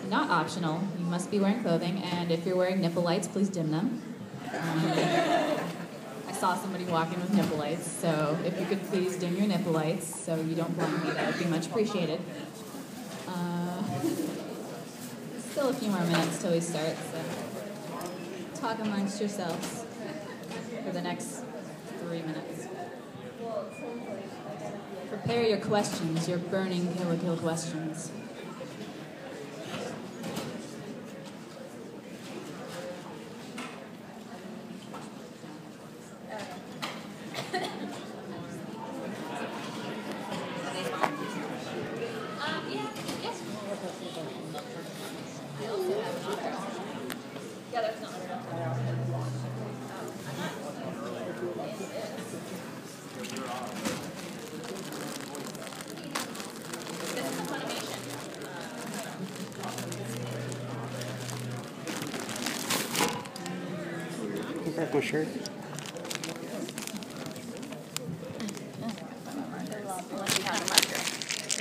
not optional. You must be wearing clothing, and if you're wearing nipple lights, please dim them. I saw somebody walking with nipple lights, so if you could please dim your nipple lights so you don't blind me, that would be much appreciated. Still a few more minutes till we start, so talk amongst yourselves for the next 3 minutes. Prepare your questions, your burning kill questions. My shirt. I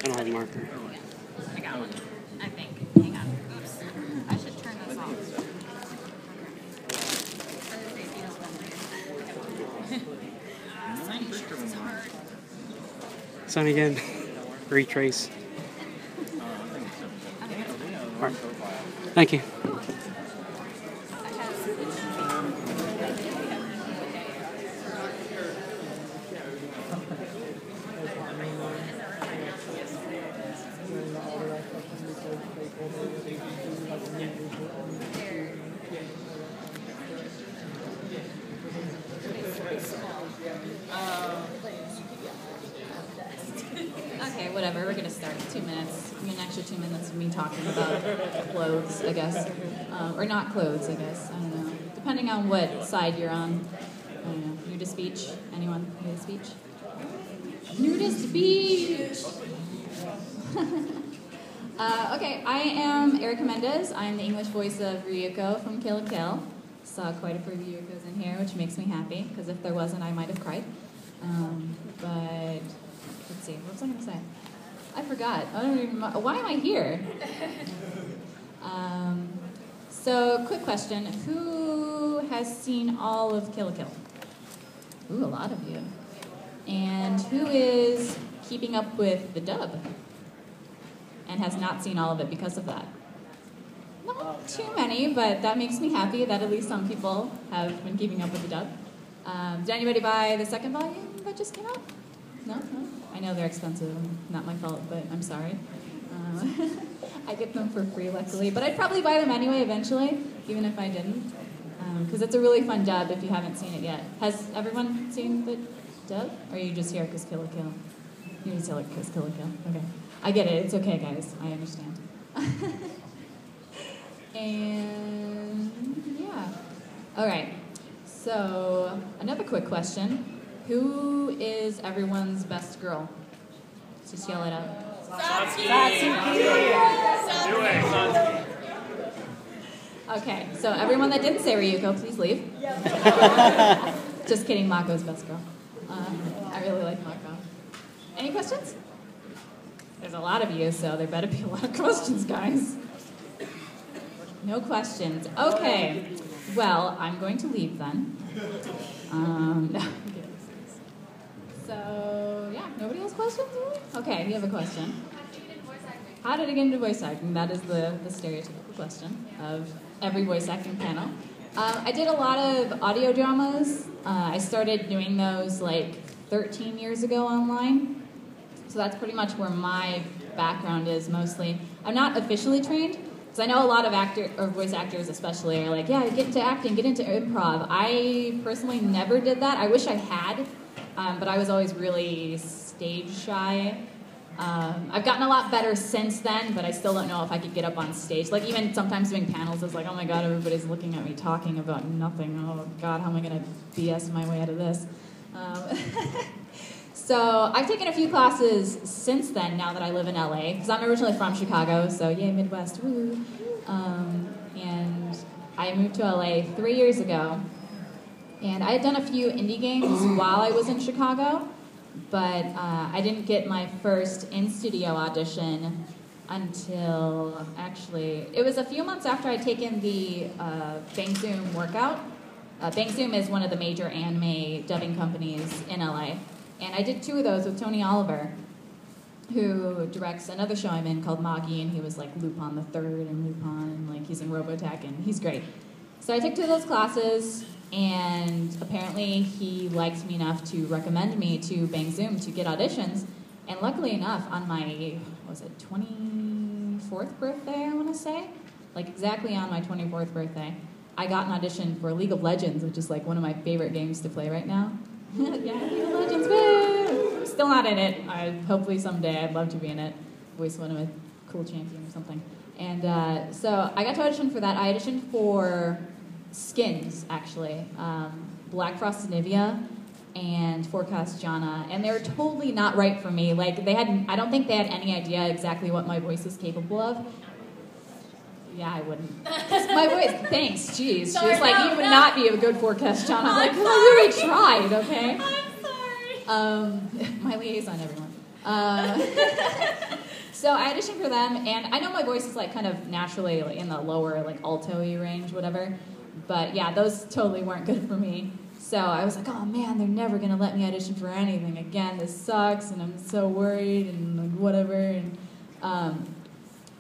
don't have a marker. I got one, I think. Hang on. Oops. I should turn this off. Sign again. Retrace. All right. Thank you. Okay, whatever, we're going to start. 2 minutes. Give me an extra 2 minutes of me talking about clothes, I guess. Or not clothes, I guess. I don't know. Depending on what side you're on. I don't know. New to speech? Anyone new to speech? New to speech! Okay, I am Erica Mendez. I'm the English voice of Ryuko from Kill la Kill. Saw quite a few Ryukos in here, which makes me happy, because if there wasn't, I might have cried. But let's see, what was I going to say? I forgot. I don't even. Why am I here? So, quick question: who has seen all of Kill la Kill? Ooh, a lot of you. And who is keeping up with the dub and has not seen all of it because of that? Not too many, but that makes me happy that at least some people have been keeping up with the dub. Did anybody buy the second volume that just came out? No? I know they're expensive, not my fault, but I'm sorry. I get them for free, luckily, but I'd probably buy them anyway eventually, even if I didn't, because it's a really fun dub if you haven't seen it yet. Has everyone seen the dub? Or are you just here because Kill la Kill? You're just here because Kill la Kill. Okay. I get it. It's okay, guys. I understand. And, yeah. All right. So, another quick question. Who is everyone's best girl? Just yell it out. Okay, so everyone that didn't say Ryuko, please leave. Just kidding, Mako's best girl. I really like Mako. Any questions? There's a lot of you, so there better be a lot of questions, guys. No questions. Okay, well, I'm going to leave then. No. So, yeah, nobody has questions? Really? Okay, you have a question. How did I get into voice acting? That is the stereotypical question of every voice acting panel. I did a lot of audio dramas. I started doing those like 13 years ago online. So that's pretty much where my background is mostly. I'm not officially trained, because I know a lot of voice actors especially are like, yeah, get into acting, get into improv. I personally never did that. I wish I had, but I was always really stage shy. I've gotten a lot better since then, but I still don't know if I could get up on stage. Like, even sometimes doing panels, it's like, oh my god, everybody's looking at me talking about nothing. Oh god, how am I going to BS my way out of this? So I've taken a few classes since then, now that I live in LA, because I'm originally from Chicago, so yay, Midwest, woo. And I moved to LA 3 years ago, and I had done a few indie games while I was in Chicago, but I didn't get my first in-studio audition until, actually, it was a few months after I'd taken the Bang Zoom workout. Bang Zoom is one of the major anime dubbing companies in LA. And I did 2 of those with Tony Oliver, who directs another show I'm in called Magi, and he was like Lupin the Third and Lupin, and like he's in Robotech, and he's great. So I took 2 of those classes, and apparently he liked me enough to recommend me to Bang Zoom to get auditions. And luckily enough, on my, what was it, 24th birthday, I want to say? Like exactly on my 24th birthday, I got an audition for League of Legends, which is like one of my favorite games to play right now. Yeah, League of Legends, woo! Still not in it. Hopefully someday I'd love to be in it. Voice one of a cool champion or something. And so I got to audition for that. I auditioned for skins, actually. Black Frost Nivea and Forecast Jana. And they were totally not right for me. Like, I don't think they had any idea exactly what my voice was capable of. Yeah, I wouldn't. My voice, thanks, jeez. She was like, you would not be a good Forecast Jana. I'm like, well, I really tried, okay? I'm sorry. My liaison, everyone. So I auditioned for them, and I know my voice is like kind of naturally like, in the lower, like alto-y range, whatever. But yeah, those totally weren't good for me. So I was like, oh man, they're never gonna let me audition for anything again. This sucks, and I'm so worried, and like, whatever. And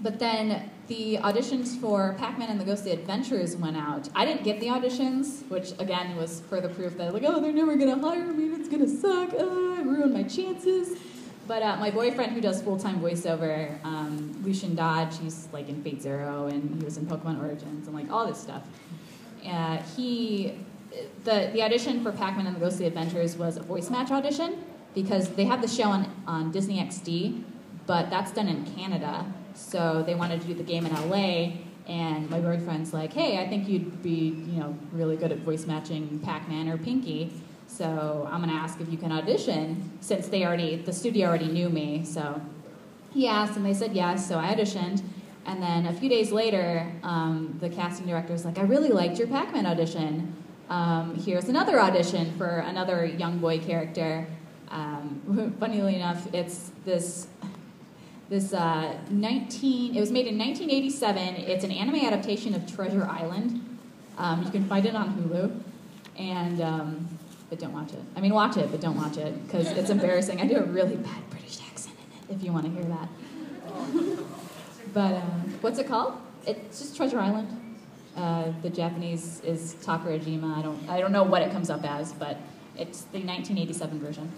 but then the auditions for Pac-Man and the Ghostly Adventures went out. I didn't get the auditions, which again was further proof that like, oh, they're never gonna hire me. It's gonna suck. I ruined my chances. But my boyfriend, who does full-time voiceover, Lucian Dodge, he's like in Fate Zero, and he was in Pokemon Origins, and like all this stuff. The audition for Pac-Man and the Ghostly Adventures was a voice match audition, because they have the show on Disney XD, but that's done in Canada. So they wanted to do the game in LA, and my boyfriend's like, hey, I think you'd be, really good at voice matching Pac-Man or Pinky. So I'm gonna ask if you can audition, since the studio already knew me. So he asked, and they said yes. So I auditioned, and then a few days later, the casting director was like, I really liked your Pac-Man audition. Here's another audition for another young boy character. Funnily enough, it's this. It was made in 1987. It's an anime adaptation of Treasure Island. You can find it on Hulu, and but don't watch it. I mean, watch it, but don't watch it, because it's embarrassing. I do a really bad British accent in it, if you want to hear that. But what's it called? It's just Treasure Island. The Japanese is Takarajima. I don't know what it comes up as, but it's the 1987 version.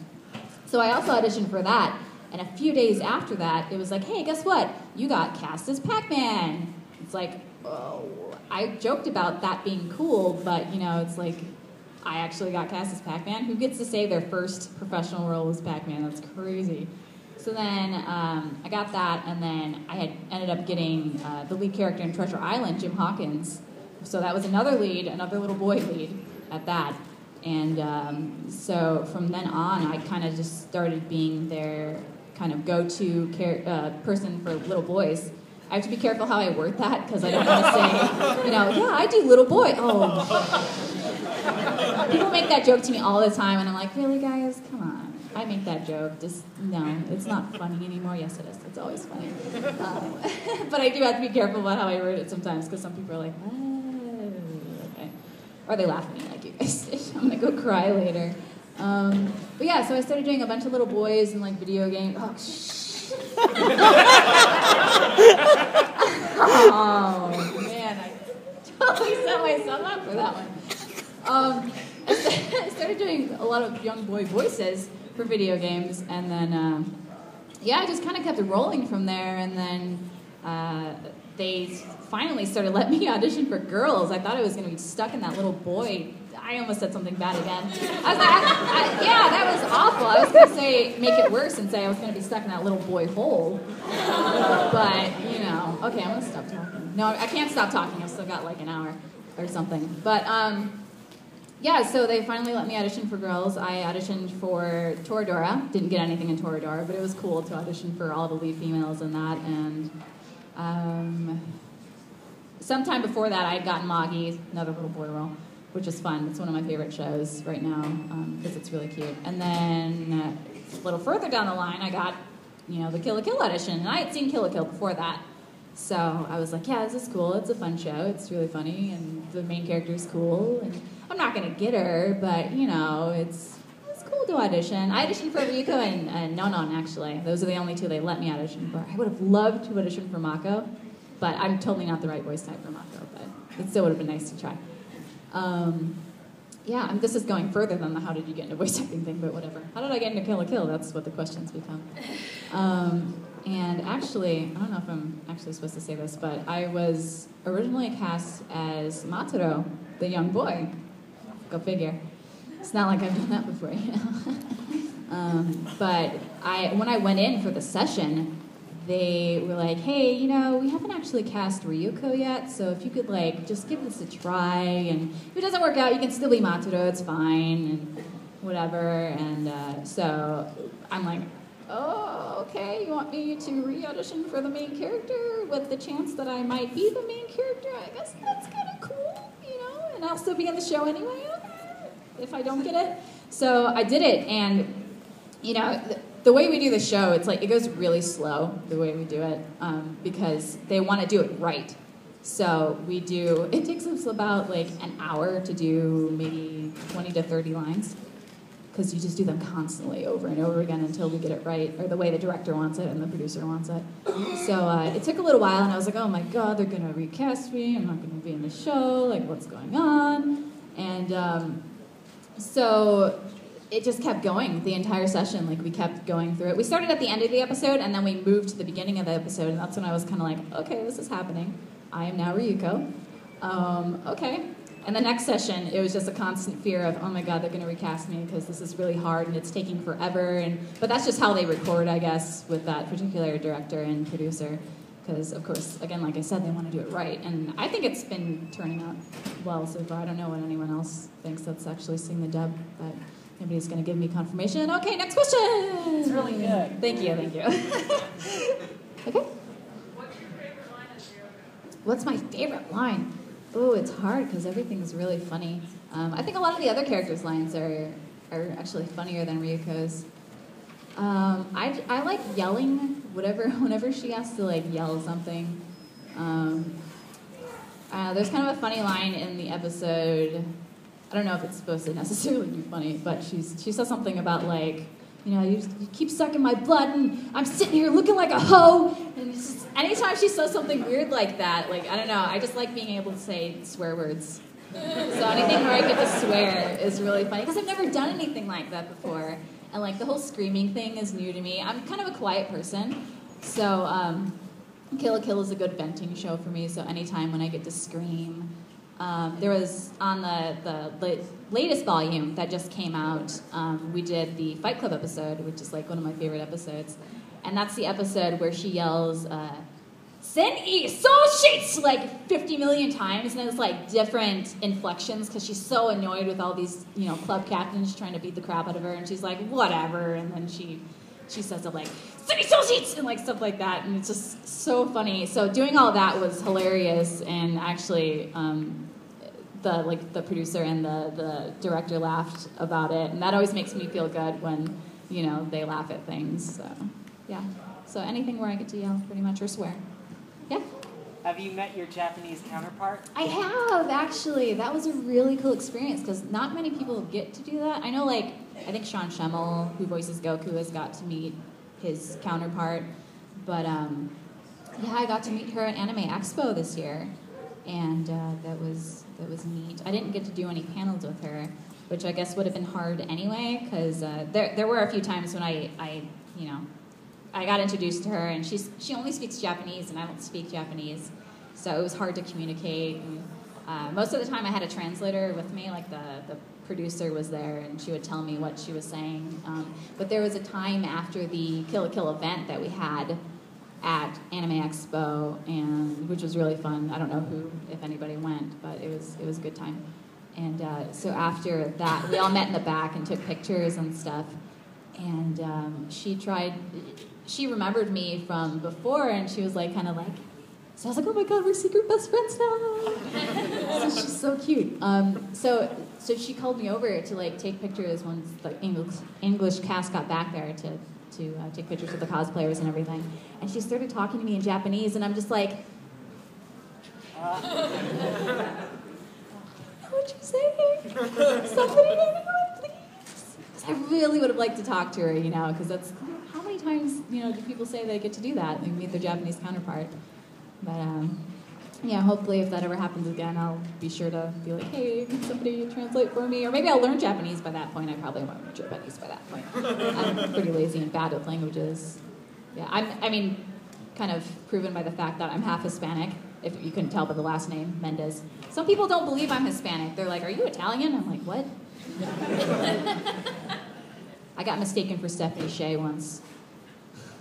So I also auditioned for that. And a few days after that, it was like, hey, guess what? You got cast as Pac-Man. It's like, oh, I joked about that being cool, but, it's like, I actually got cast as Pac-Man. Who gets to say their first professional role as Pac-Man? That's crazy. So then I got that, and then I had ended up getting the lead character in Treasure Island, Jim Hawkins. So that was another little boy lead at that. And so from then on, I kind of just started being their kind of go-to person for little boys. I have to be careful how I word that, because I don't want to say, yeah, I do little boy. Oh. People make that joke to me all the time, and I'm like, really, guys? Come on. I make that joke. Just, no, it's not funny anymore. Yes, it is. It's always funny. But I do have to be careful about how I word it sometimes, because some people are like, oh, okay. Or they laugh at me like you guys did. I'm going to go cry later. But yeah, so I started doing a bunch of little boys and like video games. Oh, oh man, I totally set myself up for that one. I started doing a lot of young boy voices for video games, and then I just kind of kept it rolling from there. And then they finally started letting me audition for girls. I thought I was going to be stuck in that little boy. I almost said something bad again. I was like, yeah, that was awful. I was going to say, make it worse and say I was going to be stuck in that little boy hole. But, okay, I'm going to stop talking. No, I can't stop talking. I've still got like an hour or something. But, so they finally let me audition for girls. I auditioned for Toradora. Didn't get anything in Toradora, but it was cool to audition for all the lead females in that. And sometime before that, I had gotten Magi, another little boy role, which is fun. It's one of my favorite shows right now, because it's really cute. And then a little further down the line, I got the Kill la Kill audition, and I had seen Kill la Kill before that. So I was like, yeah, this is cool. It's a fun show. It's really funny, and the main character's cool. And I'm not gonna get her, but it's cool to audition. I auditioned for Ryuko and Nonon, actually. Those are the only two they let me audition for. I would have loved to audition for Mako, but I'm totally not the right voice type for Mako. But it still would have been nice to try. This is going further than the how did you get into voice acting thing, but whatever. How did I get into Kill la Kill? That's what the questions become. And actually, I don't know if I'm actually supposed to say this, but I was originally cast as Mataro, the young boy. Go figure. It's not like I've done that before, But when I went in for the session, they were like, hey, we haven't actually cast Ryuko yet, so if you could, just give this a try, and if it doesn't work out, you can still be Mataro, it's fine, and whatever. And so I'm like, oh, okay, you want me to re-audition for the main character with the chance that I might be the main character? I guess that's kind of cool, and I'll still be in the show anyway, if I don't get it. So I did it, and, the way we do the show, it's it goes really slow, the way we do it, because they want to do it right. So it takes us about, an hour to do maybe 20 to 30 lines, because you just do them constantly over and over again until we get it right, or the way the director wants it and the producer wants it. So it took a little while, and I was like, oh my god, they're going to recast me, I'm not going to be in the show, what's going on? And so it just kept going the entire session, we kept going through it. We started at the end of the episode, and then we moved to the beginning of the episode, and that's when I was kind of like, okay, this is happening. I am now Ryuko. Okay. And the next session, it was just a constant fear of, oh my god, they're going to recast me because this is really hard and it's taking forever. But that's just how they record, I guess, with that particular director and producer. Because, of course, again, like I said, they want to do it right. And I think it's been turning out well so far. I don't know what anyone else thinks that's actually seeing the dub, but nobody's going to give me confirmation. Okay, next question! It's really good. Thank you. Okay. What's your favorite line of Ryuko? What's my favorite line? Oh, it's hard because everything's really funny. I think a lot of the other characters' lines are actually funnier than Ryuko's. I like yelling whenever she has to yell something. There's kind of a funny line in the episode. I don't know if it's supposed to necessarily be funny, but she says something about you keep sucking my blood, and I'm sitting here looking like a hoe. And it's just, anytime she says something weird like that, I don't know, I just like being able to say swear words. So anything where I get to swear is really funny, because I've never done anything like that before. And the whole screaming thing is new to me. I'm kind of a quiet person, so Kill la Kill is a good venting show for me, so anytime when I get to scream. There was, on the latest volume that just came out, we did the Fight Club episode, which is one of my favorite episodes. And that's the episode where she yells, Sen-i so-shits, 50 million times, and it's different inflections, because she's so annoyed with all these, club captains trying to beat the crap out of her, and she's like, whatever, and then she says stuff like, Sen-i so-shits, and stuff like that, and it's just so funny. So doing all that was hilarious, and actually, the producer and the director laughed about it, and that always makes me feel good when, they laugh at things, so, yeah. So anything where I get to yell, pretty much, or swear. Yeah? Have you met your Japanese counterpart? I have, actually. That was a really cool experience, because not many people get to do that. I know, I think Sean Schemmel, who voices Goku, has got to meet his counterpart, but, I got to meet her at Anime Expo this year, and that was neat. I didn't get to do any panels with her, which I guess would have been hard anyway, because there were a few times when I got introduced to her, and she only speaks Japanese, and I don't speak Japanese, so it was hard to communicate. And, most of the time I had a translator with me, the producer was there, and she would tell me what she was saying. But there was a time after the Kill la Kill event that we had at Anime Expo, and which was really fun. I don't know if anybody went, but it was a good time. And so after that, we all met in the back and took pictures and stuff. And she remembered me from before, and she was so I was like, oh my god, we're secret best friends now. So she's so cute. So she called me over to take pictures once the English cast got back there to take pictures with the cosplayers and everything. And she started talking to me in Japanese, and I'm just like, what you saying? Somebody anyone, please? 'Cause I really would have liked to talk to her, you know, because that's how many times, you know, do people say they get to do that? They meet their Japanese counterpart. But yeah, hopefully if that ever happens again, I'll be sure to be like, hey, can somebody translate for me? Or maybe I'll learn Japanese by that point. I probably won't learn Japanese by that point. I'm pretty lazy and bad with languages. Yeah, I mean, kind of proven by the fact that I'm half Hispanic, if you couldn't tell by the last name, Mendez. Some people don't believe I'm Hispanic. They're like, are you Italian? I'm like, what? I got mistaken for Stephanie Shea once.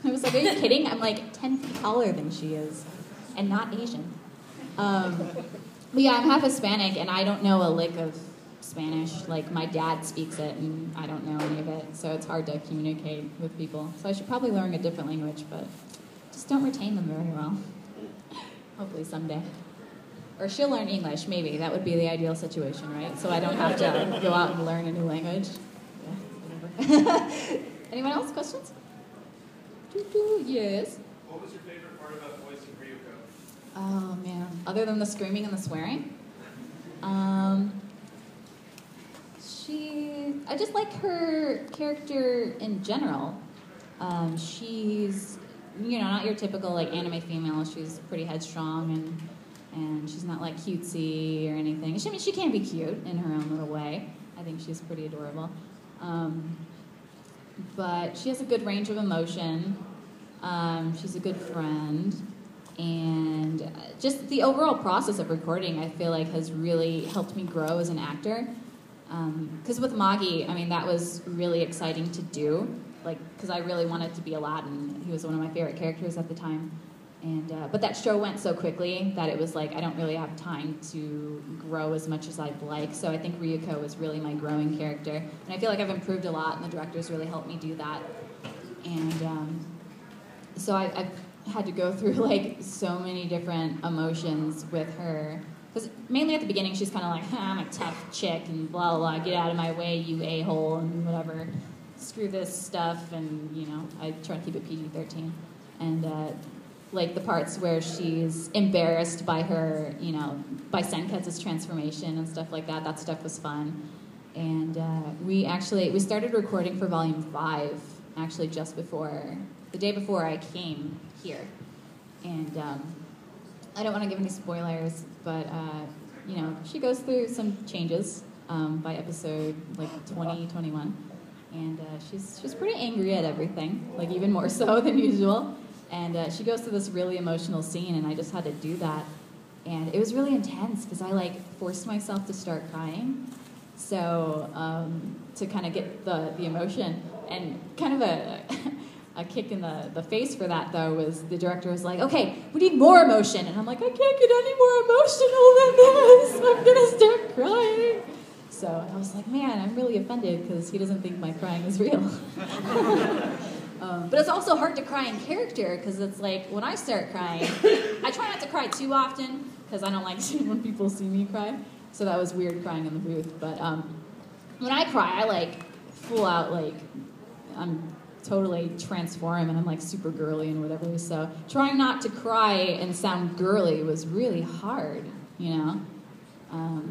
I was like, are you kidding? I'm like 10 feet taller than she is, and not Asian. But yeah, I'm half Hispanic, and I don't know a lick of Spanish. Like, my dad speaks it, and I don't know any of it, so it's hard to communicate with people. So I should probably learn a different language, but just don't retain them very well. Hopefully someday. Or she'll learn English, maybe. That would be the ideal situation, right? So I don't have to go out and learn a new language. Yeah, whatever. Anyone else? Questions? Yes? What was your favorite part about voicing Ryuko? Oh, man. Other than the screaming and the swearing? I just like her character in general. She's, you know, not your typical, like, anime female. She's pretty headstrong, and she's not, like, cutesy or anything. I mean, she can be cute in her own little way. I think she's pretty adorable. But she has a good range of emotion. She's a good friend. And just the overall process of recording, I feel like, has really helped me grow as an actor. Because with Magi, I mean, that was really exciting to do. Like, because I really wanted to be Aladdin. He was one of my favorite characters at the time. And but that show went so quickly that it was like, I don't really have time to grow as much as I'd like. So I think Ryuko was really my growing character. And I feel like I've improved a lot, and the directors really helped me do that. And so I've had to go through, like, so many different emotions with her. Because mainly at the beginning, she's kind of like, I'm a tough chick, and blah, blah, blah, get out of my way, you a-hole, and whatever. Screw this stuff, and, you know, I try to keep it PG-13. And, like, the parts where she's embarrassed by her, you know, by Senketsu's transformation and stuff like that, that stuff was fun. And we started recording for Volume 5, actually just before, the day before I came here. And I don't want to give any spoilers, but, you know, she goes through some changes by episode, like, 20, 21. And she's pretty angry at everything, like, even more so than usual. And she goes through this really emotional scene, and I just had to do that. And it was really intense, because I, like, forced myself to start crying. So, to kind of get the emotion. And kind of a kick in the face for that, though, was the director was like, okay, we need more emotion. And I'm like, I can't get any more emotional than this. I'm going to start crying. So I was like, man, I'm really offended, because he doesn't think my crying is real. But it's also hard to cry in character, because it's like, when I start crying, I try not to cry too often, because I don't like when people see me cry. So that was weird crying in the booth. But when I cry, I, like, full out, like, I'm totally transform, and I'm, like, super girly and whatever. So trying not to cry and sound girly was really hard, you know?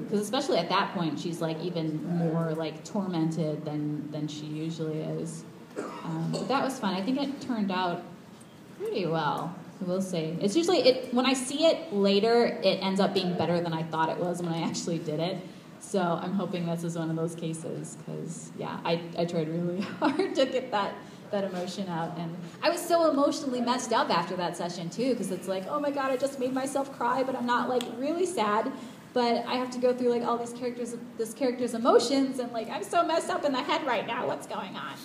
Because especially at that point, she's, like, even more, like, tormented than she usually is. But that was fun. I think it turned out pretty well, I will say. It's usually, when I see it later, it ends up being better than I thought it was when I actually did it. So I'm hoping this is one of those cases, because, yeah, I tried really hard to get that emotion out. And I was so emotionally messed up after that session, too, because it's like, oh, my God, I just made myself cry, but I'm not, like, really sad. But I have to go through, like, all this character's emotions, and, like, I'm so messed up in the head right now. What's going on?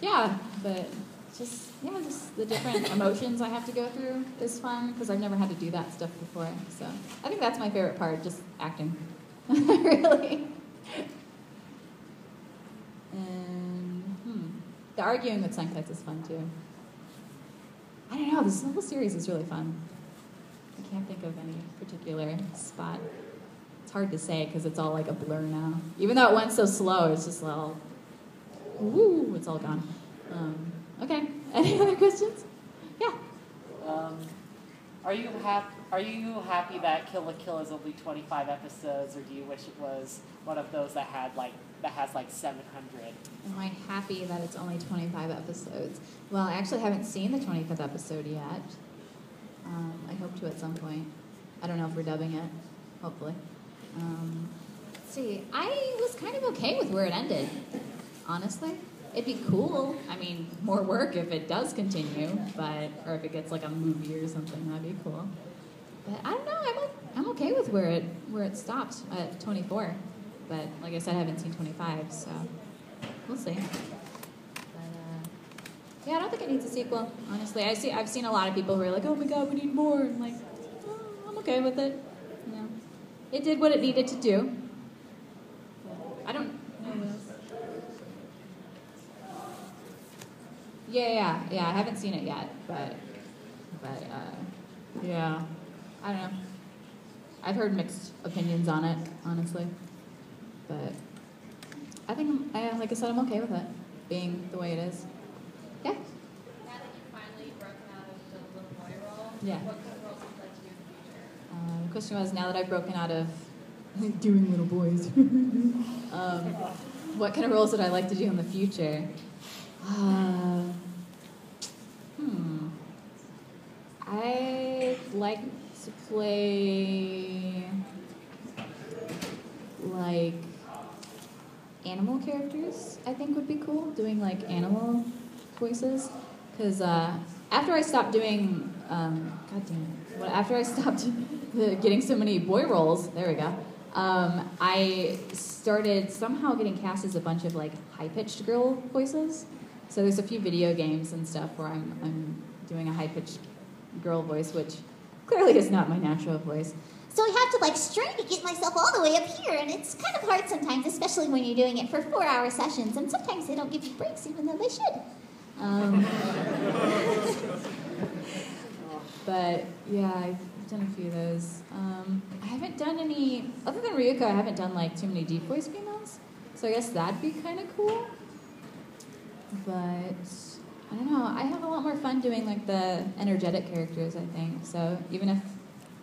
Yeah, but just the different emotions I have to go through is fun, because I've never had to do that stuff before. So I think that's my favorite part, just acting. Really. And the arguing with Senketsu is fun, too. I don't know, this whole series is really fun. I can't think of any particular spot. It's hard to say, because it's all like a blur now. Even though it went so slow, it's just all, woo, it's all gone. Okay. Any other questions? Yeah. Are you happy that Kill la Kill is only 25 episodes, or do you wish it was one of those that has like 700? Am I happy that it's only 25 episodes? Well, I actually haven't seen the 25th episode yet. I hope to at some point. I don't know if we're dubbing it. Hopefully. Let's see. I was kind of okay with where it ended, honestly. It'd be cool. I mean, more work if it does continue, or if it gets like a movie or something, that'd be cool. But I don't know. I'm okay with where it stopped at 24. But like I said, I haven't seen 25, so we'll see. But yeah, I don't think it needs a sequel. Honestly, I've seen a lot of people who are like, "Oh my God, we need more." I'm like, oh, I'm okay with it. You know, it did what it needed to do. I don't know what else. Yeah. I haven't seen it yet, but yeah, I don't know. I've heard mixed opinions on it, honestly, but I think, like I said, I'm okay with it being the way it is. Yeah. Now that you've finally broken out of the little boy role, Yeah. what kind of roles would you like to do in the future? The question was, now that I've broken out of doing little boys, what kind of roles would I like to do in the future? I'd like to play like animal characters. I think would be cool, doing like animal voices. Because after I stopped doing, after I stopped getting so many boy roles, there we go. I started somehow getting cast as a bunch of like high-pitched girl voices. So there's a few video games and stuff where I'm doing a high-pitched girl voice, which clearly is not my natural voice. So I have to like strain to get myself all the way up here, and it's kind of hard sometimes, especially when you're doing it for 4-hour sessions, and sometimes they don't give you breaks even though they should. But yeah, I've done a few of those. I haven't done any, other than Ryuko, I haven't done like too many deep voice females. So I guess that'd be kind of cool. But I don't know, I have a lot more fun doing like the energetic characters, I think. So even if,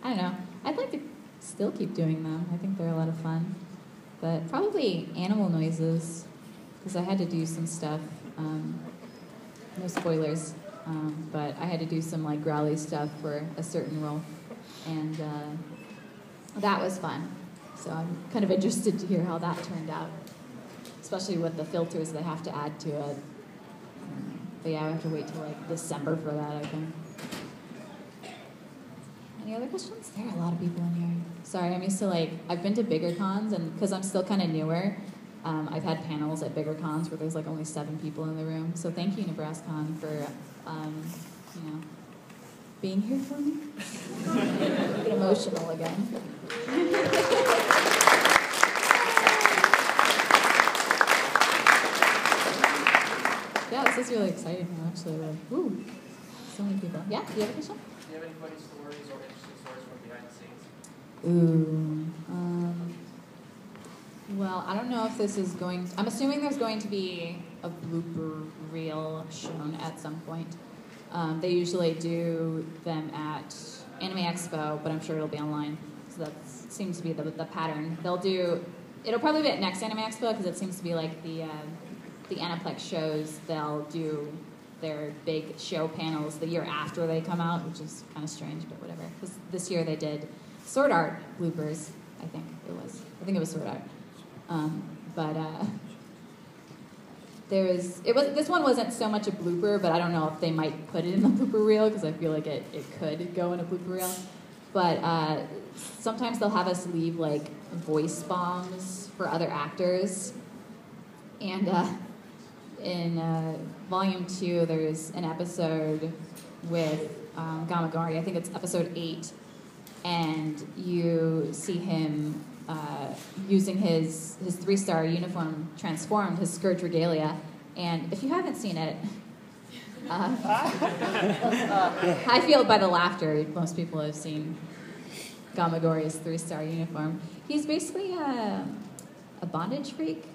I don't know, I'd like to still keep doing them. I think they're a lot of fun. But probably animal noises, because I had to do some stuff. No spoilers, but I had to do some like growly stuff for a certain role. And that was fun. So I'm kind of interested to hear how that turned out, especially with the filters they have to add to it. But yeah, I have to wait till like December for that, I think. Any other questions? There are a lot of people in here. Sorry, I'm used to like, I've been to bigger cons, and because I'm still kind of newer, I've had panels at bigger cons where there's like only 7 people in the room. So thank you, NebrasKon, for being here for me. I get emotional again. Yeah, this is really exciting. I'm actually like, woo, so many people. Yeah, do you have a question? Do you have any funny stories or interesting stories from behind the scenes? Well, I don't know if this is going... I'm assuming there's going to be a blooper reel shown at some point. They usually do them at Anime Expo, but I'm sure it'll be online. So that seems to be the pattern. It'll probably be at next Anime Expo, because it seems to be like the Aniplex shows. They'll do their big show panels the year after they come out, which is kind of strange, but whatever. Because this year they did Sword Art bloopers, I think it was. I think it was Sword Art. This one wasn't so much a blooper, but I don't know if they might put it in the blooper reel, because I feel like it could go in a blooper reel. But sometimes they'll have us leave like voice bombs for other actors. And in Volume 2, there's an episode with Gamagori. I think it's episode 8. And you see him using his 3-star uniform transformed, his Scourge Regalia. And if you haven't seen it, I feel by the laughter, most people have seen Gamagori's 3-star uniform. He's basically a bondage freak.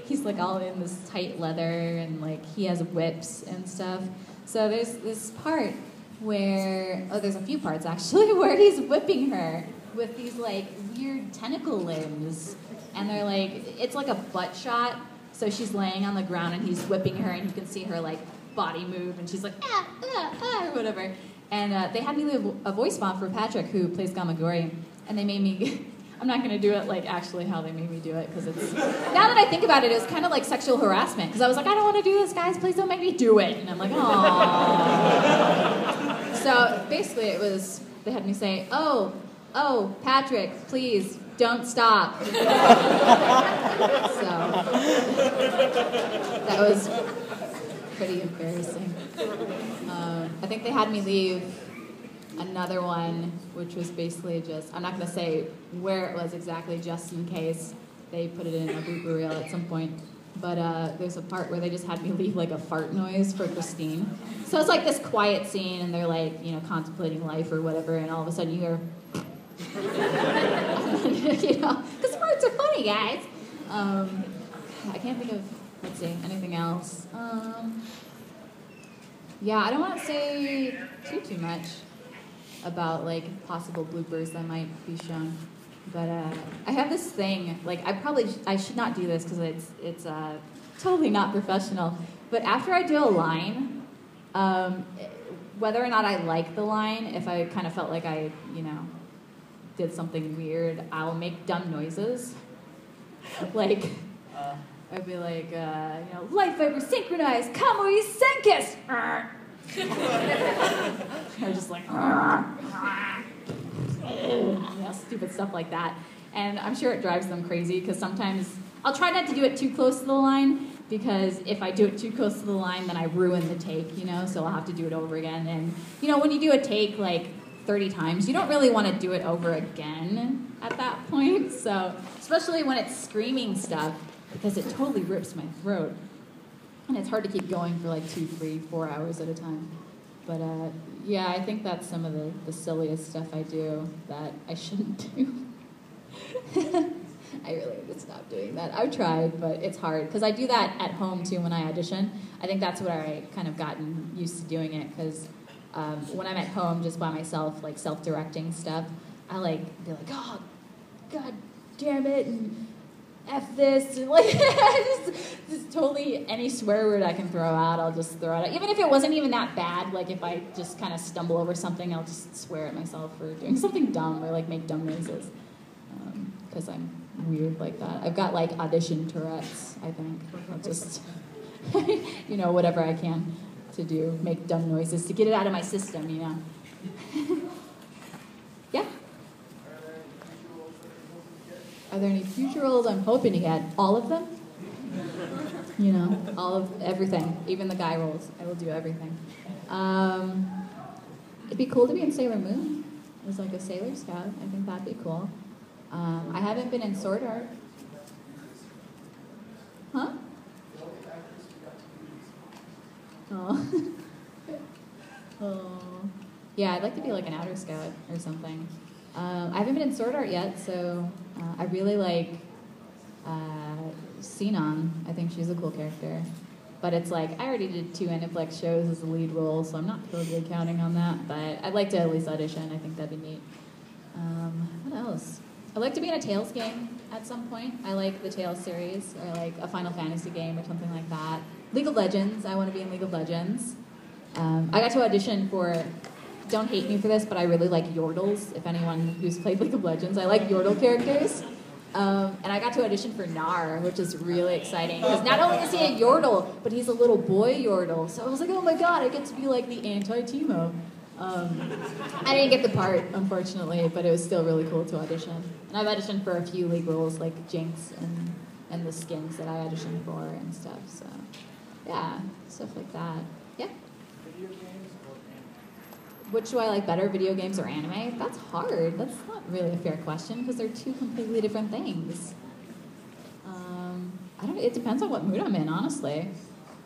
he's like all in this tight leather and like he has whips and stuff. So there's this part where, there's a few parts actually, where he's whipping her with these like weird tentacle limbs. And they're like, it's like a butt shot. So she's laying on the ground and he's whipping her and you can see her like body move and she's like, or whatever. And they had me leave a voice bomb for Patrick, who plays Gamagori. And they made me, I'm not going to do it like actually how they made me do it, because it's, now that I think about it, it was kind of like sexual harassment. Because I was like, I don't want to do this, guys, please don't make me do it. And I'm like, aww. So basically it was, they had me say, oh, Patrick, please, don't stop. So that was pretty embarrassing. I think they had me leave another one, which was basically just, I'm not going to say where it was exactly, just in case they put it in a blooper reel at some point. But there's a part where they just had me leave like a fart noise for Christine. So it's like this quiet scene, and they're like, you know, contemplating life or whatever, and all of a sudden you hear, you know, because farts are funny, guys. I can't think of, let's see, anything else. Yeah, I don't want to say too much about like possible bloopers that might be shown, but I have this thing, like I should not do this because it's totally not professional, but after I do a line, whether or not I like the line, if I kind of felt like I, you know, did something weird, I'll make dumb noises. Like, I'd be like, you know, life fiber synchronized, come where you senkest! Or just like, you know, stupid stuff like that. And I'm sure it drives them crazy, because sometimes I'll try not to do it too close to the line, because if I do it too close to the line, then I ruin the take, you know, so I'll have to do it over again. And, you know, when you do a take like 30 times, you don't really want to do it over again at that point. So, especially when it's screaming stuff, because it totally rips my throat. And it's hard to keep going for like 2, 3, 4 hours at a time. But yeah, I think that's some of the silliest stuff I do that I shouldn't do. I really need to stop doing that. I've tried, but it's hard. Because I do that at home too when I audition. I think that's where I kind of gotten used to doing it, because when I'm at home just by myself, like self-directing stuff, I like be like, oh, God damn it, and F this, and like just totally any swear word I can throw out, I'll just throw it out. Even if it wasn't even that bad, like if I just kind of stumble over something, I'll just swear at myself for doing something dumb or like make dumb noises, because I'm weird like that. I've got like audition Tourette's, I think. I'll just, you know, whatever I can to do, make dumb noises to get it out of my system, you know. Yeah? Are there any future roles I'm hoping to get? All of them? You know, all of everything, even the guy roles. I will do everything. It'd be cool to be in Sailor Moon as like a Sailor Scout. I think that'd be cool. I haven't been in Sword Art. Huh? Oh. Oh. Yeah, I'd like to be like an Outer Scout or something. I haven't been in Sword Art yet, so I really like Sinon. I think she's a cool character. But it's like, I already did 2 Aniplex shows as the lead role, so I'm not totally counting on that. But I'd like to at least audition. I think that'd be neat. What else? I'd like to be in a Tales game at some point. I like the Tales series, or like a Final Fantasy game or something like that. League of Legends. I want to be in League of Legends. I got to audition for, don't hate me for this, but I really like Yordles. If anyone who's played League of Legends, I like Yordle characters. And I got to audition for Nar, which is really exciting, because not only is he a Yordle, but he's a little boy Yordle. So I was like, oh my god, I get to be like the anti-Teemo. I didn't get the part, unfortunately, but it was still really cool to audition. And I've auditioned for a few League roles, like Jinx and the skins that I auditioned for and stuff. So, yeah, stuff like that. Yeah? Video games or anime? Which do I like better, video games or anime? That's hard. That's not really a fair question, because they're 2 completely different things. I don't. It depends on what mood I'm in, honestly.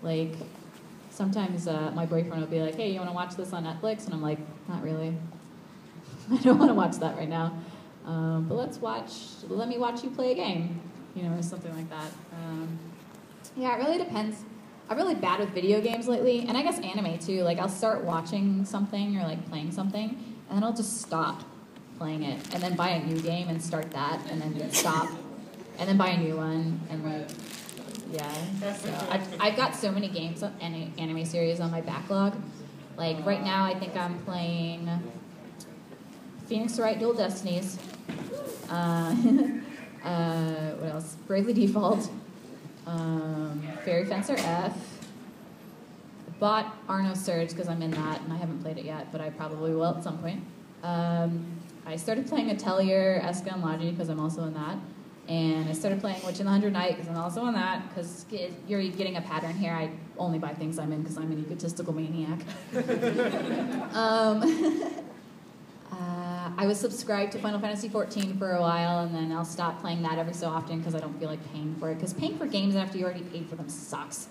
Like, sometimes my boyfriend will be like, hey, you want to watch this on Netflix? And I'm like, not really. I don't want to watch that right now. But let me watch you play a game. or something like that. Yeah, it really depends. I'm really bad with video games lately, and I guess anime too. Like, I'll start watching something or like playing something, and then I'll just stop playing it, and then buy a new game and start that, and then stop, and then buy a new one, and like, yeah. So I've got so many games, anime series on my backlog. Like right now, I think I'm playing Phoenix Wright Dual Destinies. What else? Bravely Default. Fairy Fencer F. Bought Arno Surge because I'm in that, and I haven't played it yet, but I probably will at some point. I started playing Atelier Esca and Logi because I'm also in that. And I started playing Witch in the Hundred Night because I'm also in that, because you're getting a pattern here. I only buy things I'm in because I'm an egotistical maniac. I was subscribed to Final Fantasy XIV for a while, and then I'll stop playing that every so often because I don't feel like paying for it. Because paying for games after you already paid for them sucks.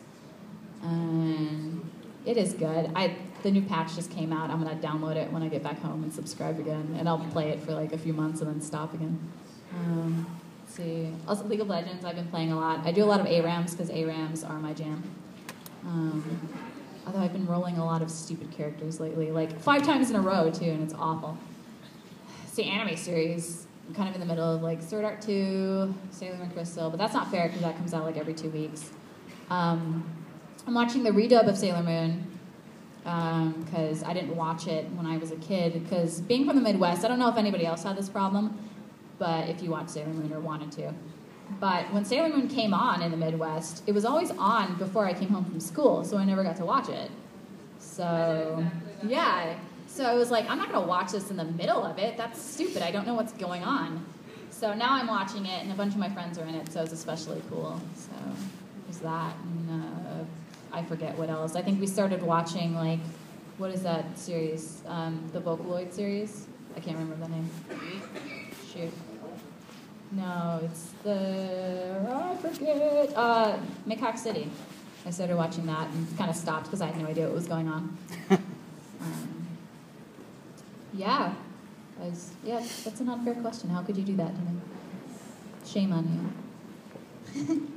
And it is good. The new patch just came out. I'm going to download it when I get back home and subscribe again. And I'll play it for like a few months and then stop again. Let's see. Also, League of Legends, I've been playing a lot. I do a lot of ARAMs because ARAMs are my jam. Although I've been rolling a lot of stupid characters lately, like 5 times in a row too, and it's awful. See, anime series, I'm kind of in the middle of like Sword Art 2, Sailor Moon Crystal, but that's not fair because that comes out like every 2 weeks. I'm watching the redub of Sailor Moon because I didn't watch it when I was a kid, because being from the Midwest, I don't know if anybody else had this problem, but if you watched Sailor Moon or wanted to. But when Sailor Moon came on in the Midwest, it was always on before I came home from school, so I never got to watch it. So, yeah. So I was like, I'm not going to watch this in the middle of it. That's stupid. I don't know what's going on. So now I'm watching it, and a bunch of my friends are in it, so it's especially cool. So there's that. And I forget what else. I think we started watching, like, what is that series? The Vocaloid series? I can't remember the name. Shoot. No, it's I forget. Mikok City. I started watching that and kind of stopped because I had no idea what was going on. Yeah. That's an unfair question. How could you do that to me? Shame on you.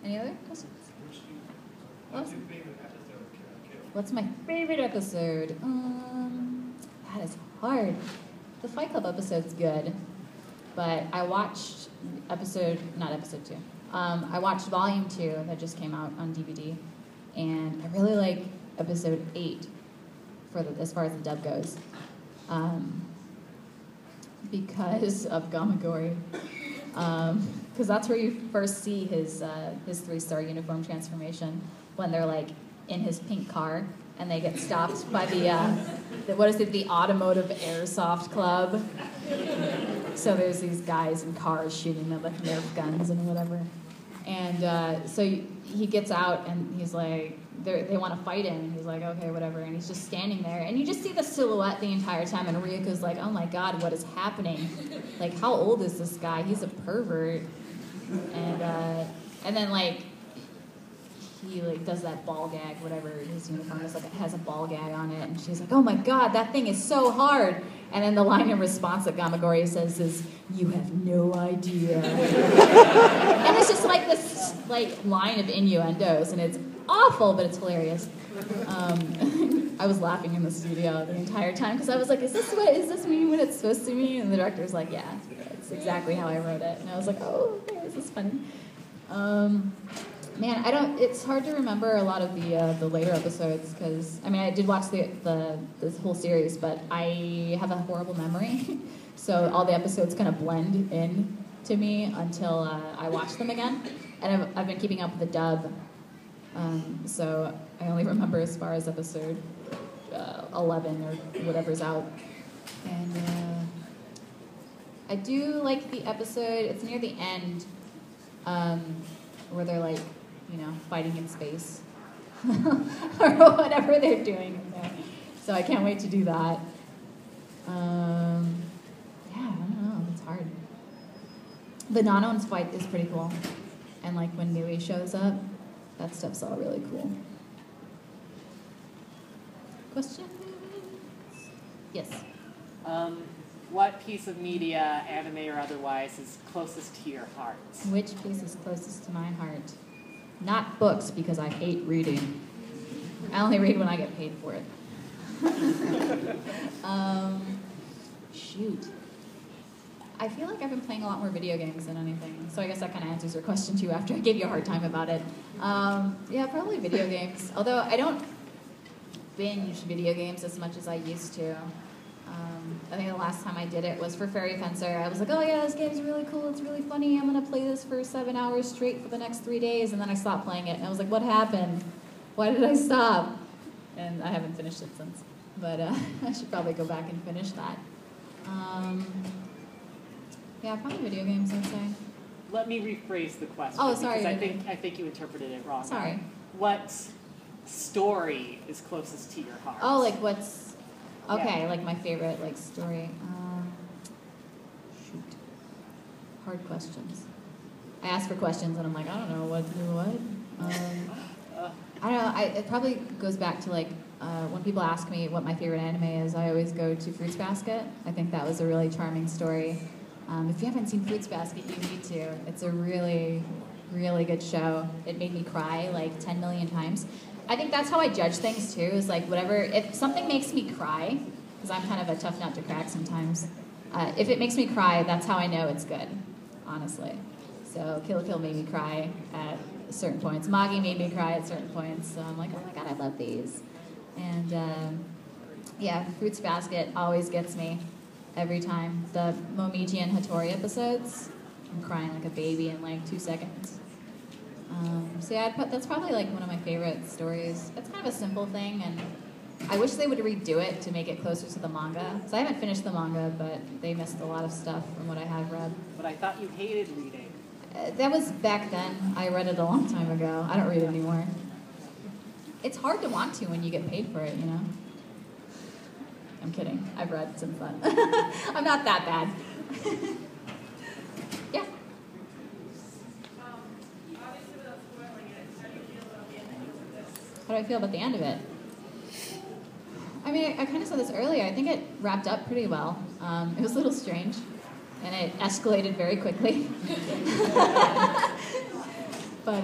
Any other questions? What's my favorite episode? That is hard. The Fight Club episode's good, but I watched not episode 2. I watched volume 2 that just came out on DVD, and I really like episode 8 as far as the dub goes, because of Gamagori, because that's where you first see his 3-star uniform transformation, when they're like in his pink car and they get stopped by the Automotive Airsoft Club. So there's these guys in cars shooting them with Nerf guns and whatever. And so he gets out and he's like, they want to fight him. And he's like, okay, whatever. And he's just standing there. And you just see the silhouette the entire time. And Ryuko's like, oh my God, what is happening? Like, how old is this guy? He's a pervert. And then like, he like does that ball gag, whatever his uniform is, like it has a ball gag on it, and she's like, oh my God, that thing is so hard. And then the line in response that Gamagori says is, you have no idea. And it's just like this like line of innuendos, and it's awful, but it's hilarious. I was laughing in the studio the entire time because I was like, is this mean what it's supposed to mean? And the director's like, yeah, it's exactly how I wrote it. And I was like, oh, okay, this is funny. Man, it's hard to remember a lot of the later episodes because, I mean, I did watch this whole series, but I have a horrible memory. So all the episodes kind of blend in to me until I watch them again. And I've been keeping up with the dub. So I only remember as far as episode 11 or whatever's out. And I do like the episode, it's near the end, where they're like, fighting in space or whatever they're doing in there. So I can't wait to do that. Yeah, I don't know. It's hard. The Nano's fight is pretty cool. And like when Nui shows up, that stuff's all really cool. Questions? Yes. What piece of media, anime or otherwise, is closest to your heart? Which piece is closest to my heart? Not books, because I hate reading. I only read when I get paid for it. Shoot. I feel like I've been playing a lot more video games than anything, so I guess that kind of answers your question too after I gave you a hard time about it. Yeah, probably video games, although I don't binge video games as much as I used to. I think the last time I did it was for Fairy Fencer. I was like, oh yeah, this game's really cool, it's really funny, I'm going to play this for 7 hours straight for the next 3 days, and then I stopped playing it, and I was like, what happened? Why did I stop? And I haven't finished it since, but I should probably go back and finish that. Yeah, probably video games, I'd say. Let me rephrase the question. Oh, sorry. Because I think you interpreted it wrong. Sorry. What story is closest to your heart? Oh, like what's... Okay, Yeah. like my favorite like story. Shoot. Hard questions. I ask for questions and I'm like, I don't know what. I don't know. It probably goes back to like when people ask me what my favorite anime is, I always go to Fruits Basket. I think that was a really charming story. If you haven't seen Fruits Basket, you need to. It's a really, really good show. It made me cry like 10 million times. I think that's how I judge things too, is like whatever, if something makes me cry, because I'm kind of a tough nut to crack sometimes, if it makes me cry, that's how I know it's good, honestly. So Kill la Kill made me cry at certain points. Magi made me cry at certain points, so I'm like, oh my god, I love these. And yeah, Fruits Basket always gets me every time. The Momiji and Hattori episodes, I'm crying like a baby in like 2 seconds. So yeah, that's probably like one of my favorite stories. It's kind of a simple thing, and I wish they would redo it to make it closer to the manga. So I haven't finished the manga, but they missed a lot of stuff from what I have read. But I thought you hated reading. That was back then. I read it a long time ago. I don't read it anymore. It's hard to want to when you get paid for it, you know? I'm kidding. I've read since then. I'm not that bad. Yeah. How do I feel about the end of it? I mean, I kind of said this earlier. I think it wrapped up pretty well. It was a little strange, and it escalated very quickly. But,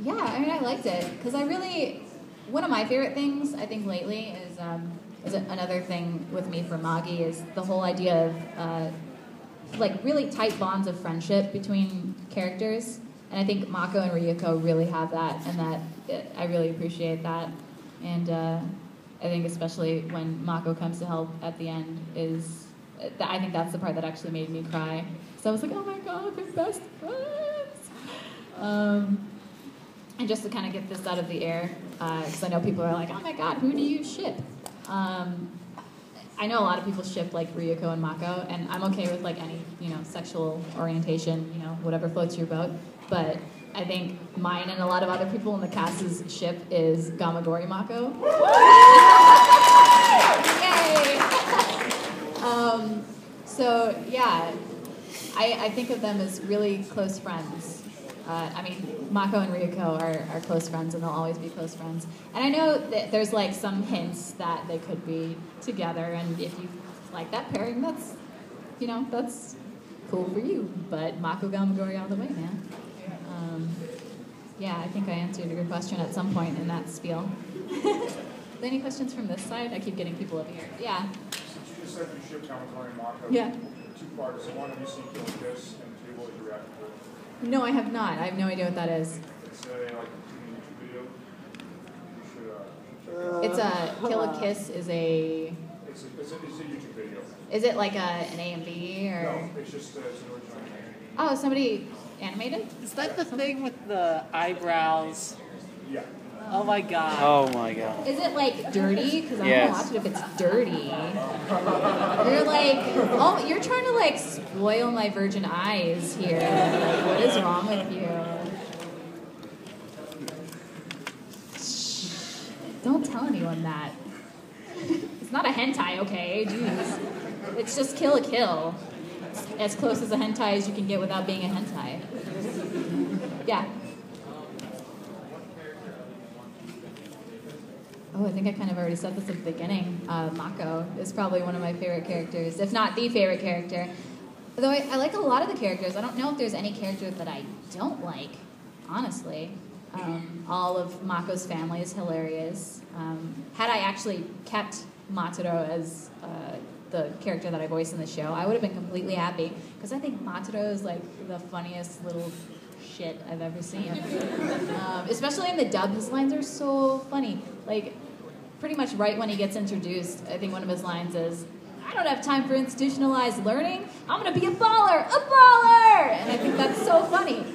yeah, I mean, I liked it. Because one of my favorite things, I think, lately is another thing with me for Magi is the whole idea of, like, really tight bonds of friendship between characters. And I think Mako and Ryuko really have that, and I really appreciate that. And I think especially when Mako comes to help at the end I think that's the part that actually made me cry. So I was like, oh my god, they're best friends! And just to kind of get this out of the air, because I know people are like, oh my god, who do you ship? I know a lot of people ship like Ryuko and Mako, and I'm okay with like any, sexual orientation, whatever floats your boat. But I think mine and a lot of other people in the cast's ship is Gamagori Mako. Yay! So yeah, I think of them as really close friends. I mean, Mako and Ryuko are close friends, and they'll always be close friends. And I know that there's like some hints that they could be together, and if you like that pairing, that's cool for you. But Mako Gamagori all the way, man. Yeah, I think I answered your question at some point in that spiel. Any questions from this side? I keep getting people over here. Yeah. Since you just said you shipped Gamagori and Mako, Yeah. 2 parts. One, have you seen Kill la Kiss, and 2, what was your reaction to it? No, I have not. I have no idea what that is. It's a YouTube video. You should It's a Kill la Kiss is a. It's a YouTube video. Is it like an AMV or? No, it's just it's an original anime. Oh, somebody animated? Is that the thing with the eyebrows? Yeah. Oh my god. Oh my god. Is it like dirty? Because I Yes. don't watch it if it's dirty. You're like, oh, you're trying to like spoil my virgin eyes here. Like, what is wrong with you? Don't tell anyone that. It's not a hentai, okay? Jeez. It's just Kill la Kill. As close as a hentai as you can get without being a hentai. Yeah. Oh, I think I kind of already said this at the beginning. Mako is probably one of my favorite characters, if not the favorite character. Though I like a lot of the characters. I don't know if there's any character that I don't like, honestly. All of Mako's family is hilarious. Had I actually kept Maturo as the character that I voiced in the show, I would have been completely happy, because I think Maturo is like the funniest little shit I've ever seen. Especially in the dub, his lines are so funny. Like, pretty much right when he gets introduced, I think one of his lines is, "I don't have time for institutionalized learning. I'm gonna be a baller, a baller!" And I think that's so funny.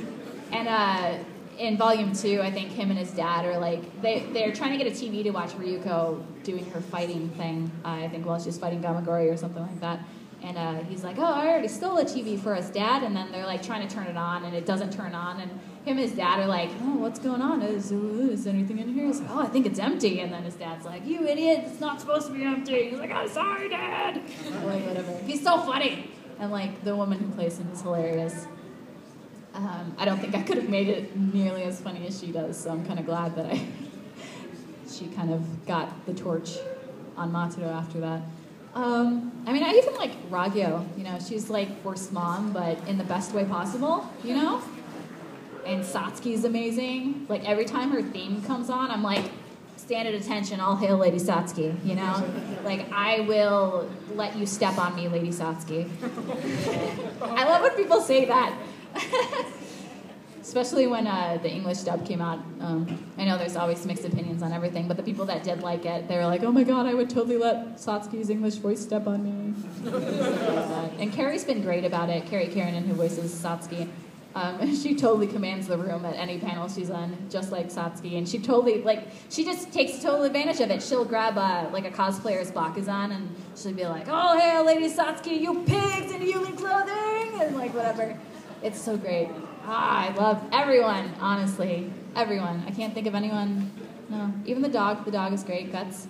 And in Volume 2, I think him and his dad are like, they're trying to get a TV to watch Ryuko doing her fighting thing, I think while she's fighting Gamagori or something like that. And he's like, "Oh, I already stole a TV for us, Dad." And then they're like trying to turn it on, and it doesn't turn on. And him and his dad are like, "Oh, what's going on? Is anything in here?" He's like, "Oh, I think it's empty." And then his dad's like, "You idiot, it's not supposed to be empty." He's like, "I'm sorry, Dad." Like, whatever. He's so funny. And like, the woman who plays him is hilarious. I don't think I could have made it nearly as funny as she does, so I'm kind of glad that she kind of got the torch on Maturo after that. I mean, I even like Ragyo, you know, she's like worst mom, but in the best way possible, you know? And Satsuki's amazing. Like, every time her theme comes on, I'm like, stand at attention, all hail Lady Satsuki, you know? Like, I will let you step on me, Lady Satsuki. I love when people say that. Especially when the English dub came out. I know there's always mixed opinions on everything, but the people that did like it, they were like, "Oh my god, I would totally let Satsuki's English voice step on me." And Carrie's been great about it. Carrie Keranen, who voices Satsuki. She totally commands the room at any panel she's on, just like Satsuki. And she totally, like, she just takes total advantage of it. She'll grab, like, a cosplayer's Bakuzan, and she'll be like, "Oh, hail, Lady Satsuki, you pigs in human clothing!" And, like, whatever. It's so great. I love everyone, honestly. Everyone. I can't think of anyone. No. Even the dog. The dog is great. Guts.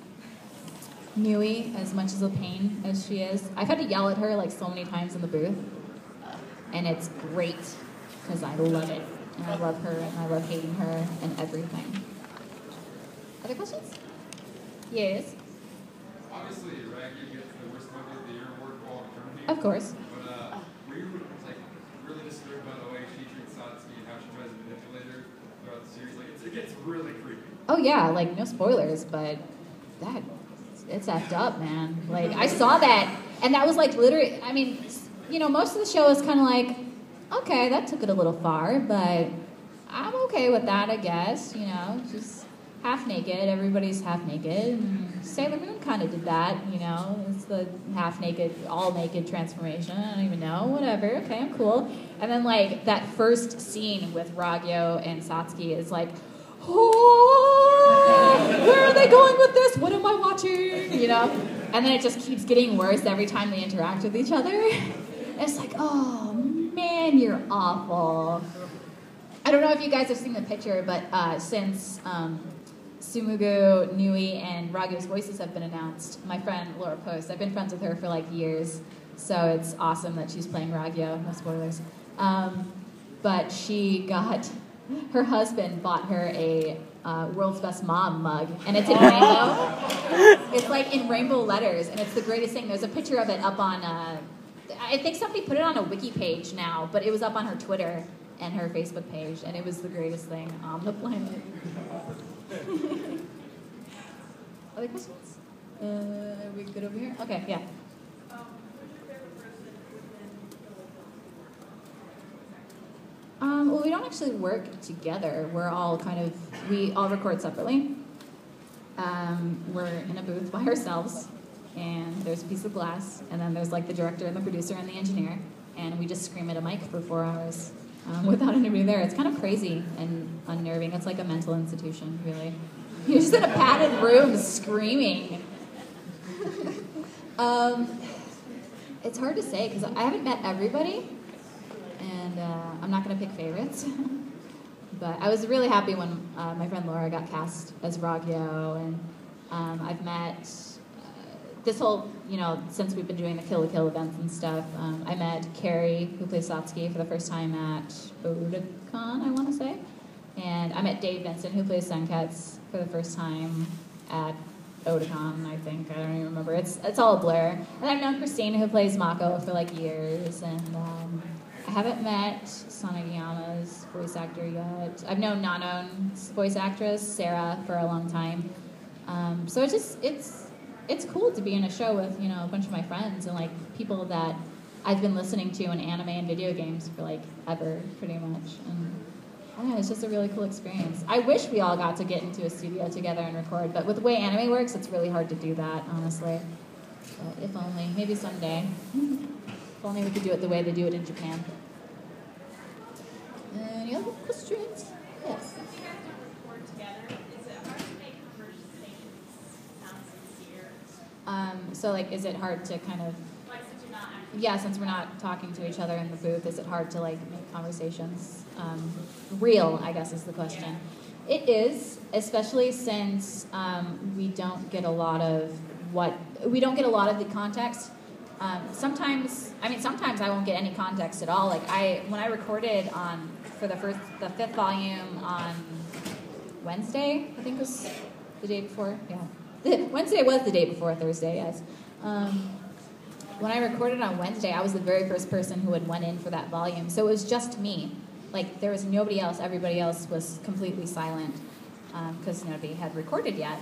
Nui, as much as a pain as she is. I've had to yell at her, like, so many times in the booth. And it's great, because I love it. And I love her, and I love hating her, and everything. Other questions? Yes? Obviously, Raggy gets the worst movie of the year award for all eternity. Of course. But were you like really disturbed by the way she treats Satsuki and how she tries to manipulate her throughout the series? Like, it gets really creepy. Oh yeah, like, no spoilers, but it's effed up, man. Like, I saw that, and that was like literally, I mean, you know, most of the show is kind of like, okay, that took it a little far, but I'm okay with that, I guess. You know, just half naked, everybody's half naked. And Sailor Moon kind of did that, you know, it's the half naked, all naked transformation. I don't even know, whatever, okay, I'm cool. And then, like, that first scene with Ragyo and Satsuki is like, oh, where are they going with this? What am I watching? You know? And then it just keeps getting worse every time they interact with each other. And it's like, oh, man, you're awful. I don't know if you guys have seen the picture, but since Sumugu, Nui, and Ragyo's voices have been announced, my friend Laura Post, I've been friends with her for like years, so it's awesome that she's playing Ragyo, no spoilers. But she got, her husband bought her a World's Best Mom mug, and it's in rainbow. It's like in rainbow letters, and it's the greatest thing. There's a picture of it up on, I think somebody put it on a wiki page now, but it was up on her Twitter and her Facebook page, and it was the greatest thing on the planet. Other questions? Are we good over here? Okay, yeah. Well, we don't actually work together. We're all kind of, we all record separately. We're in a booth by ourselves, and there's a piece of glass, and then there's like the director and the producer and the engineer, and we just scream at a mic for 4 hours without anybody there. It's kind of crazy and unnerving. It's like a mental institution, really. You're just in a padded room screaming. It's hard to say because I haven't met everybody, and I'm not going to pick favorites. But I was really happy when my friend Laura got cast as Ragyo, and I've met this whole, you know, since we've been doing the Kill la Kill events and stuff, I met Carrie, who plays Satsuki, for the first time at Otakon, I want to say. And I met Dave Vincent, who plays Senketsu, for the first time at Otakon, I think. I don't even remember. It's all a blur. And I've known Christina, who plays Mako, for like years, and I haven't met Sanagiyama's voice actor yet. I've known Nanon's voice actress, Sarah, for a long time. So it's cool to be in a show with, you know, a bunch of my friends and like people that I've been listening to in anime and video games for like ever, pretty much. And yeah, it's just a really cool experience. I wish we all got to get into a studio together and record, but with the way anime works, it's really hard to do that, honestly. But if only, maybe someday. If only we could do it the way they do it in Japan. Any other questions? Yes. So like, is it hard to kind of, yeah, since we're not talking to each other in the booth, is it hard to like make conversations real, I guess is the question. It is, especially since we don't get a lot of the context. Sometimes I won't get any context at all. Like when I recorded for the fifth volume on Wednesday, I think was the day before, yeah. Wednesday was the day before Thursday, yes. When I recorded on Wednesday, I was the very first person who had went in for that volume. So it was just me. Like, there was nobody else. Everybody else was completely silent because nobody had recorded yet.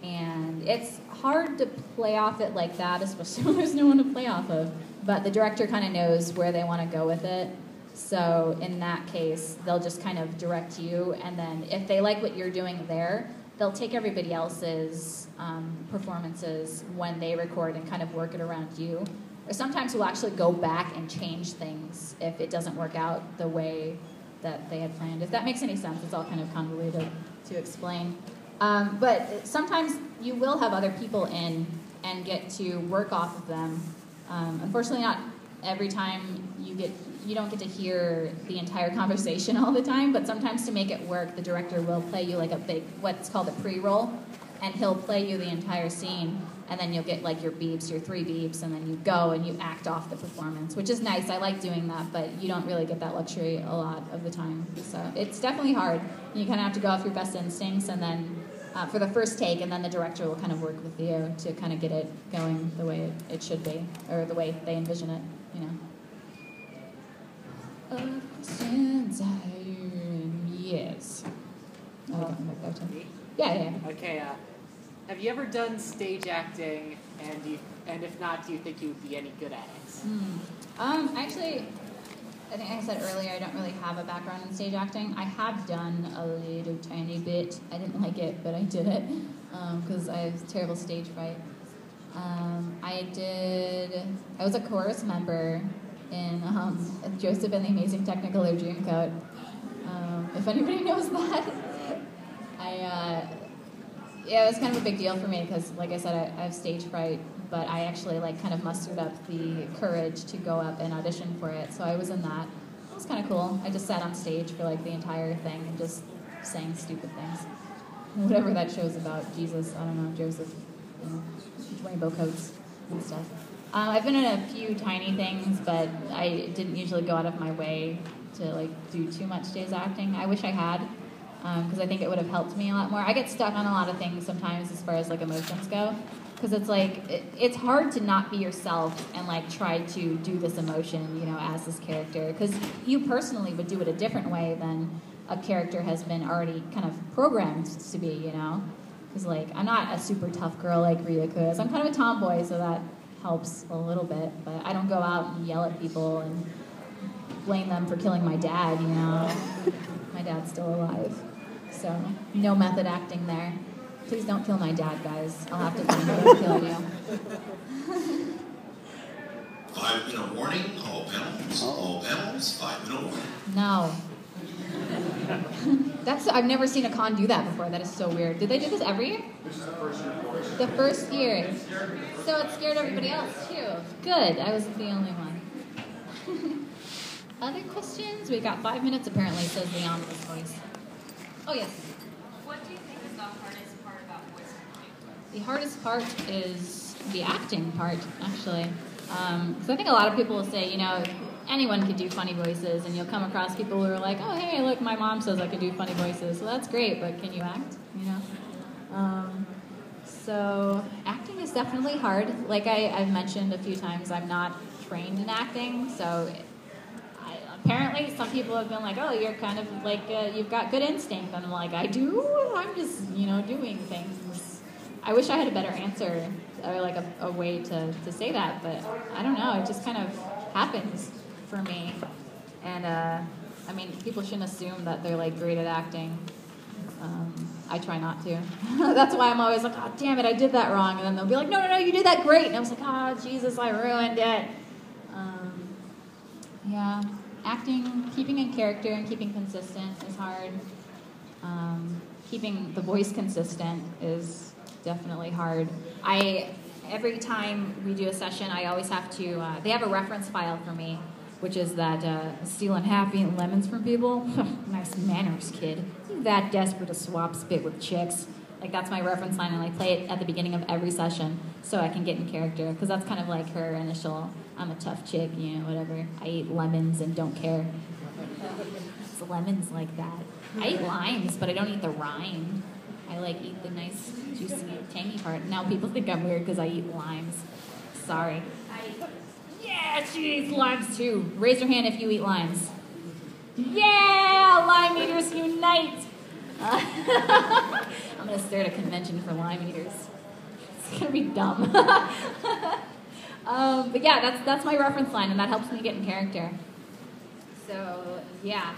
And it's hard to play off it like that, especially when there's no one to play off of. But the director kind of knows where they want to go with it. So in that case, they'll just kind of direct you. And then if they like what you're doing there, they'll take everybody else's performances when they record and kind of work it around you. Or sometimes we'll actually go back and change things if it doesn't work out the way that they had planned. If that makes any sense, it's all kind of convoluted to explain. But sometimes you will have other people in and get to work off of them. Unfortunately, not every time you don't get to hear the entire conversation all the time, but sometimes to make it work, the director will play you like what's called a pre-roll, and he'll play you the entire scene, and then you'll get like your beeps, your 3 beeps, and then you go and you act off the performance, which is nice. I like doing that, but you don't really get that luxury a lot of the time. So it's definitely hard. You kind of have to go off your best instincts, and then for the first take, and then the director will kind of work with you to kind of get it going the way it should be, or the way they envision it, you know. Questions? Yes. Yeah. Okay. Have you ever done stage acting? And if not, do you think you would be any good at it? Actually, I think I said earlier I don't really have a background in stage acting. I have done a little tiny bit. I didn't like it, but I did it because I have terrible stage fright. I was a chorus member in Joseph and the Amazing Technicolor Dreamcoat. If anybody knows that. Yeah, it was kind of a big deal for me because, like I said, I have stage fright, but I actually kind of mustered up the courage to go up and audition for it. So I was in that. It was kind of cool. I just sat on stage for the entire thing and just sang stupid things. Whatever that show's about. Jesus, I don't know, Joseph, rainbow coats and stuff. I've been in a few tiny things, but I didn't usually go out of my way to do too much stage acting. I wish I had, because I think it would have helped me a lot more. I get stuck on a lot of things sometimes as far as emotions go, because it's hard to not be yourself and try to do this emotion, as this character, because you personally would do it a different way than a character has been already kind of programmed to be, because I'm not a super tough girl like Ryuko is. I'm kind of a tomboy, so that helps a little bit, but I don't go out and yell at people and blame them for killing my dad, My dad's still alive. So, no method acting there. Please don't kill my dad, guys. I'll have to find out and kill you. 5-minute warning, all panels, 5-minute warning. No. I've never seen a con do that before. That is so weird. Did they do this every year? This is the first year for us. The first year. So it scared everybody else, too. Good. I wasn't the only one. Other questions? We've got 5 minutes, apparently, says the omnibus voice. Oh, yes. What do you think is the hardest part about voice acting? The hardest part is the acting part, actually. Because I think a lot of people will say, anyone could do funny voices, and you'll come across people who are like, oh, hey, look, my mom says I can do funny voices, so that's great, but can you act, So acting is definitely hard. Like I've mentioned a few times, I'm not trained in acting, so apparently some people have been like, oh, you're kind of like, you've got good instinct. And I'm like, I do? I'm just, doing things. I wish I had a better answer or like a way to say that, but I don't know. It just kind of happens for me. And, I mean, people shouldn't assume that they're like great at acting. I try not to. That's why I'm always like, oh, damn it, I did that wrong. And then they'll be like, no, you did that great. And I was like, oh, Jesus, I ruined it. Yeah, acting, keeping in character and keeping consistent is hard. Keeping the voice consistent is definitely hard. Every time we do a session, I always have to, they have a reference file for me, which is that stealing happy and lemons from people. Nice manners, kid. You that desperate to swap spit with chicks. Like, that's my reference line, and I play it at the beginning of every session so I can get in character, because that's kind of like her initial, I'm a tough chick, whatever. I eat lemons and don't care. It's lemons like that. I eat limes, but I don't eat the rind. I eat the nice, juicy, tangy part. Now people think I'm weird because I eat limes. Sorry. Yeah, she eats limes too. Raise your hand if you eat limes. Yeah, lime eaters unite. I'm going to start a convention for lime eaters. It's going to be dumb. But yeah, that's my reference line, and that helps me get in character. So, yeah.